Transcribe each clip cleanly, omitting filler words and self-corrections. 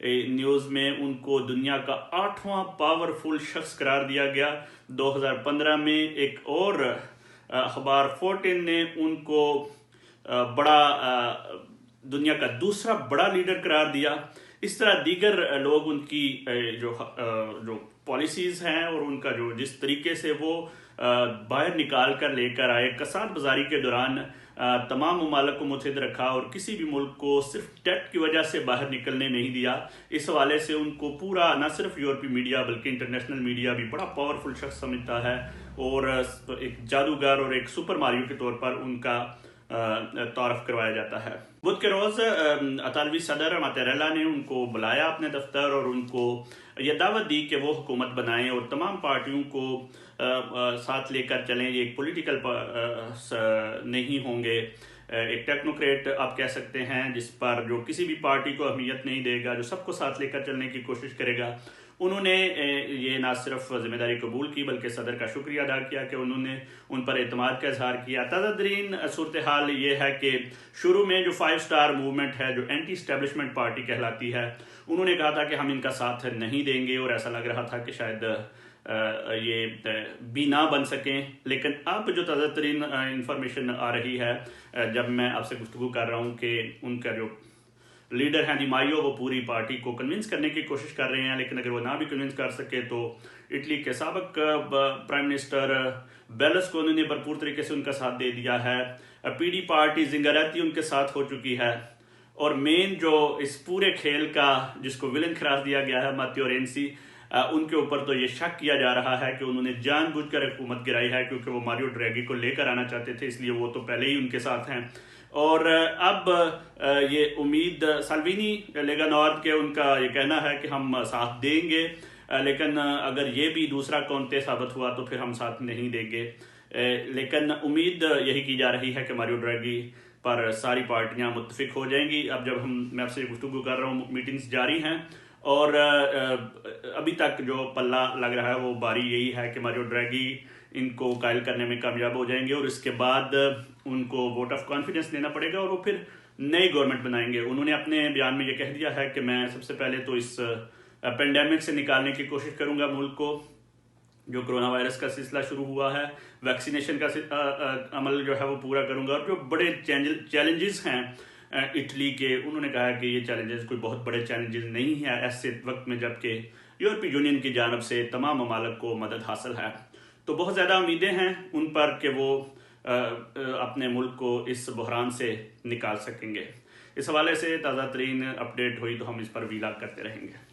News میں ان کو دنیا کا 8واں پاورفل شخص قرار دیا گیا۔ 2015 میں ایک اور اخبار فورٹین نے ان کو بڑا دنیا کا دوسرا بڑا لیڈر قرار دیا۔ اس طرح دیگر لوگ ان کی جو پالیسیز ہیں اور ان کا جس طریقے سے وہ باہر نکال کر لے کر آئے، کساد بازاری کے دوران تمام ممالک کو متحد رکھا اور کسی بھی ملک کو صرف ڈیٹ کی وجہ سے باہر نکلنے نہیں دیا۔ اس حوالے سے ان کو پورا نہ صرف یورپی میڈیا بلکہ انٹرنیشنل میڈیا بھی بڑا پاورفل شخص سمجھتا ہے، اور ایک جادوگر اور ایک سپر ماریو کے طور پر ان کا تعارف کروایا جاتا ہے۔ بدھ کے روز اطالوی صدر ماتیریلا نے ان کو بلایا اپنے دفتر اور ان کو یہ دعوت دی کہ وہ حکومت بنائیں اور تمام پارٹیوں کو ساتھ لے کر چلیں۔ یہ ایک پولیٹیکل نہیں ہوں گے، ایک ٹیکنوکریٹ آپ کہہ سکتے ہیں، جس پر جو کسی بھی پارٹی کو اہمیت نہیں دے گا، جو سب کو ساتھ لے کر چلنے کی کوشش کرے گا۔ انہوں نے یہ نہ صرف ذمہ داری قبول کی بلکہ صدر کا شکریہ ادا کیا کہ انہوں نے ان پر اعتماد کا اظہار کیا۔ تازہ ترین صورتحال یہ ہے کہ شروع میں جو 5 اسٹار موومنٹ ہے، جو اینٹی اسٹیبلشمنٹ پارٹی کہلاتی ہے، انہوں نے کہا تھا کہ ہم ان کا ساتھ نہیں دیں گے اور ایسا لگ رہا تھا کہ شاید یہ بھی نہ بن سکیں۔ لیکن اب جو تازہ ترین انفارمیشن آ رہی ہے جب میں آپ سے گفتگو کر رہا ہوں کہ ان کا جو لیڈر ہیں دی مائیو، وہ پوری پارٹی کو کنونس کرنے کی کوشش کر رہے ہیں، لیکن اگر وہ نہ بھی کنونس کر سکے تو اٹلی کے سابق پرائم منسٹر بیرلسکونی نے بھرپور طریقے سے ان کا ساتھ دے دیا ہے۔ پی ڈی پارٹی زنگاریتی ان کے ساتھ ہو چکی ہے، اور مین جو اس پورے کھیل کا جس کو ولن قرار دیا گیا ہے ماتیو رینسی، ان کے اوپر تو یہ شک کیا جا رہا ہے کہ انہوں نے جان بوجھ کر حکومت گرائی ہے، کیونکہ وہ ماریو ڈریگی کو لے کر آنا چاہتے تھے، اس لیے وہ تو پہلے ہی ان کے ساتھ ہیں۔ اور اب یہ امید سالوینی لیگا نارد کے ان کا یہ کہنا ہے کہ ہم ساتھ دیں گے، لیکن اگر یہ بھی دوسرا کونتے ثابت ہوا تو پھر ہم ساتھ نہیں دیں گے۔ لیکن امید یہی کی جا رہی ہے کہ ماریو ڈریگی پر ساری پارٹیاں متفق ہو جائیں گی۔ اب جب میں آپ سے گفتگو کر رہا ہوں، میٹنگز جاری ہیں، اور ابھی تک جو پلہ لگ رہا ہے وہ باری یہی ہے کہ ماریو ڈریگی ان کو قائل کرنے میں کامیاب ہو جائیں گے، اور اس کے بعد ان کو ووٹ آف کانفیڈنس دینا پڑے گا اور وہ پھر نئی گورنمنٹ بنائیں گے۔ انہوں نے اپنے بیان میں یہ کہہ دیا ہے کہ میں سب سے پہلے تو اس پینڈیمک سے نکالنے کی کوشش کروں گا ملک کو، جو کرونا وائرس کا سلسلہ شروع ہوا ہے، ویکسینیشن کا عمل جو ہے وہ پورا کروں گا، اور جو بڑے چیلنجز ہیں اٹلی کے، انہوں نے کہا کہ یہ چیلنجز کوئی بہت بڑے چیلنجز نہیں ہیں ایسے وقت میں جبکہ یورپی یونین کی جانب سے تمام ممالک کو مدد حاصل ہے۔ تو بہت زیادہ امیدیں ہیں ان پر کہ وہ اپنے ملک کو اس بحران سے نکال سکیں گے۔ اس حوالے سے تازہ ترین اپڈیٹ ہوئی تو ہم اس پر ویلاگ کرتے رہیں گے۔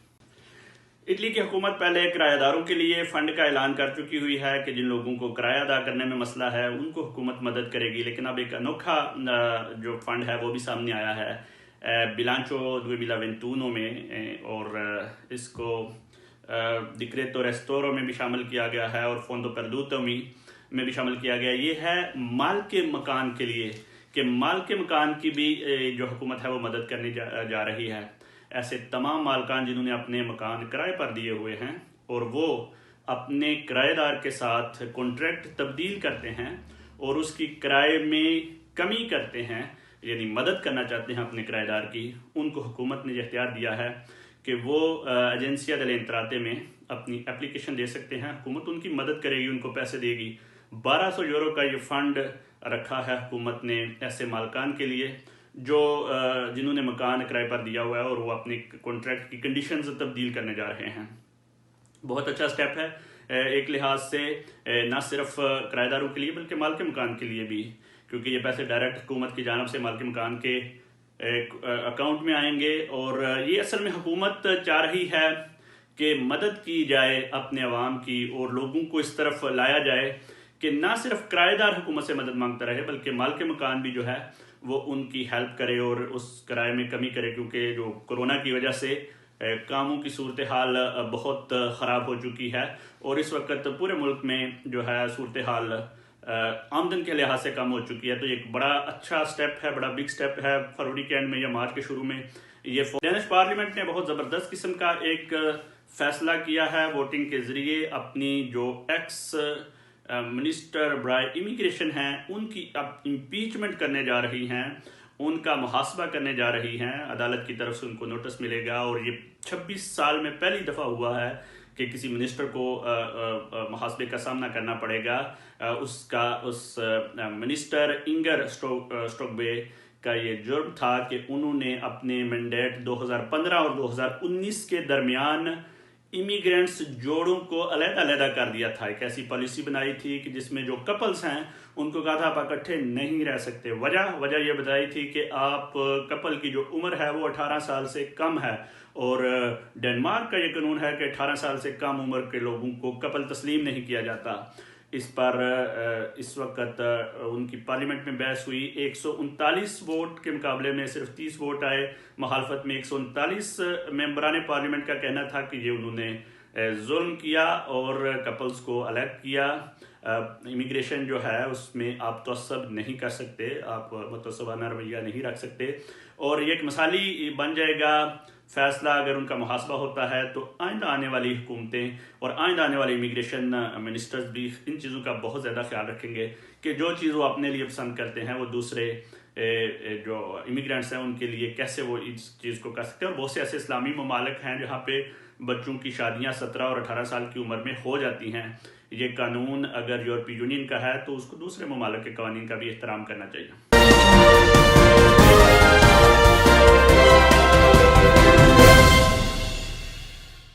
اٹلی کی حکومت پہلے کرایہ داروں کے لیے فنڈ کا اعلان کر چکی ہوئی ہے کہ جن لوگوں کو کرایہ ادا کرنے میں مسئلہ ہے ان کو حکومت مدد کرے گی، لیکن اب ایک انوکھا جو فنڈ ہے وہ بھی سامنے آیا ہے بلانچو 2021 میں، اور اس کو ڈکریتو ریسٹورو میں بھی شامل کیا گیا ہے اور فوندو پردوتو میں بھی شامل کیا گیا۔ یہ ہے مالک مکان کے لیے، کہ مالک مکان کی بھی جو حکومت ہے وہ مدد کرنے جا رہی ہے۔ ایسے تمام مالکان جنہوں نے اپنے مکان کرائے پر دیے ہوئے ہیں اور وہ اپنے کرایہ دار کے ساتھ کانٹریکٹ تبدیل کرتے ہیں اور اس کی کرائے میں کمی کرتے ہیں، یعنی مدد کرنا چاہتے ہیں اپنے کرایہ دار کی، ان کو حکومت نے اختیار دیا ہے کہ وہ ایجنسیا دelle entrate میں اپنی اپلیکیشن دے سکتے ہیں، حکومت ان کی مدد کرے گی، ان کو پیسے دے گی۔ 1200 یورو کا یہ فنڈ رکھا ہے حکومت نے ایسے مالکان کے لیے جو جنہوں نے مکان کرائے پر دیا ہوا ہے اور وہ اپنی کانٹریکٹ کی کنڈیشنز تبدیل کرنے جا رہے ہیں۔ بہت اچھا سٹیپ ہے ایک لحاظ سے، نہ صرف کرایہ داروں کے لیے بلکہ مالک مکان کے لیے بھی، کیونکہ یہ پیسے ڈائریکٹ حکومت کی جانب سے مالک مکان کے اکاؤنٹ میں آئیں گے، اور یہ اصل میں حکومت چاہ رہی ہے کہ مدد کی جائے اپنے عوام کی اور لوگوں کو اس طرف لایا جائے کہ نہ صرف کرایہ دار حکومت سے مدد مانگتا رہے بلکہ مالک مکان بھی جو ہے وہ ان کی ہیلپ کرے اور اس کرائے میں کمی کرے، کیونکہ جو کرونا کی وجہ سے کاموں کی صورتحال بہت خراب ہو چکی ہے اور اس وقت پورے ملک میں جو ہے صورتحال آمدن کے لحاظ سے کم ہو چکی ہے۔ تو ایک بڑا اچھا سٹیپ ہے، بڑا بگ سٹیپ ہے۔ فروری کے اینڈ میں یا مارچ کے شروع میں یہ ڈینش پارلیمنٹ نے بہت زبردست قسم کا ایک فیصلہ کیا ہے ووٹنگ کے ذریعے، اپنی جو ایکس منسٹر برائے امیگریشن ہیں ان کی اب امپیچمنٹ کرنے جا رہی ہیں، ان کا محاسبہ کرنے جا رہی ہیں. عدالت کی طرف سے ان کو نوٹس ملے گا اور یہ 26 سال میں پہلی دفعہ ہوا ہے کہ کسی منسٹر کو محاسبے کا سامنا کرنا پڑے گا. اس منسٹر انگر اسٹروکبے کا یہ جرم تھا کہ انہوں نے اپنے مینڈیٹ 2015 اور 2019 کے درمیان امیگرینٹس جوڑوں کو علیحدہ علیحدہ کر دیا تھا. ایک ایسی پالیسی بنائی تھی کہ جس میں جو کپلز ہیں ان کو کہا تھا آپ اکٹھے نہیں رہ سکتے. وجہ یہ بتائی تھی کہ آپ کپل کی جو عمر ہے وہ 18 سال سے کم ہے، اور ڈنمارک کا یہ قانون ہے کہ 18 سال سے کم عمر کے لوگوں کو کپل تسلیم نہیں کیا جاتا. اس پر اس وقت ان کی پارلیمنٹ میں بحث ہوئی. 139 ووٹ کے مقابلے میں صرف 30 ووٹ آئے. مخالفت میں 139 ممبران پارلیمنٹ کا کہنا تھا کہ یہ انہوں نے ظلم کیا اور کپلز کو الگ کیا. امیگریشن جو ہے اس میں آپ تعصب نہیں کر سکتے، آپ متعصبانہ رویہ نہیں رکھ سکتے، اور یہ ایک مثالی بن جائے گا فیصلہ اگر ان کا محاسبہ ہوتا ہے. تو آئندہ آنے والی حکومتیں اور آئندہ آنے والے امیگریشن منسٹرز بھی ان چیزوں کا بہت زیادہ خیال رکھیں گے کہ جو چیز وہ اپنے لیے پسند کرتے ہیں وہ دوسرے جو امیگرینٹس ہیں ان کے لیے کیسے وہ اس چیز کو کر سکتے ہیں. اور بہت سے ایسے اسلامی ممالک ہیں جہاں پہ بچوں کی شادیاں 17 اور 18 سال کی عمر میں ہو جاتی ہیں. یہ قانون اگر یورپی یونین کا ہے تو اس کو دوسرے ممالک کے قوانین کا بھی احترام کرنا چاہیے.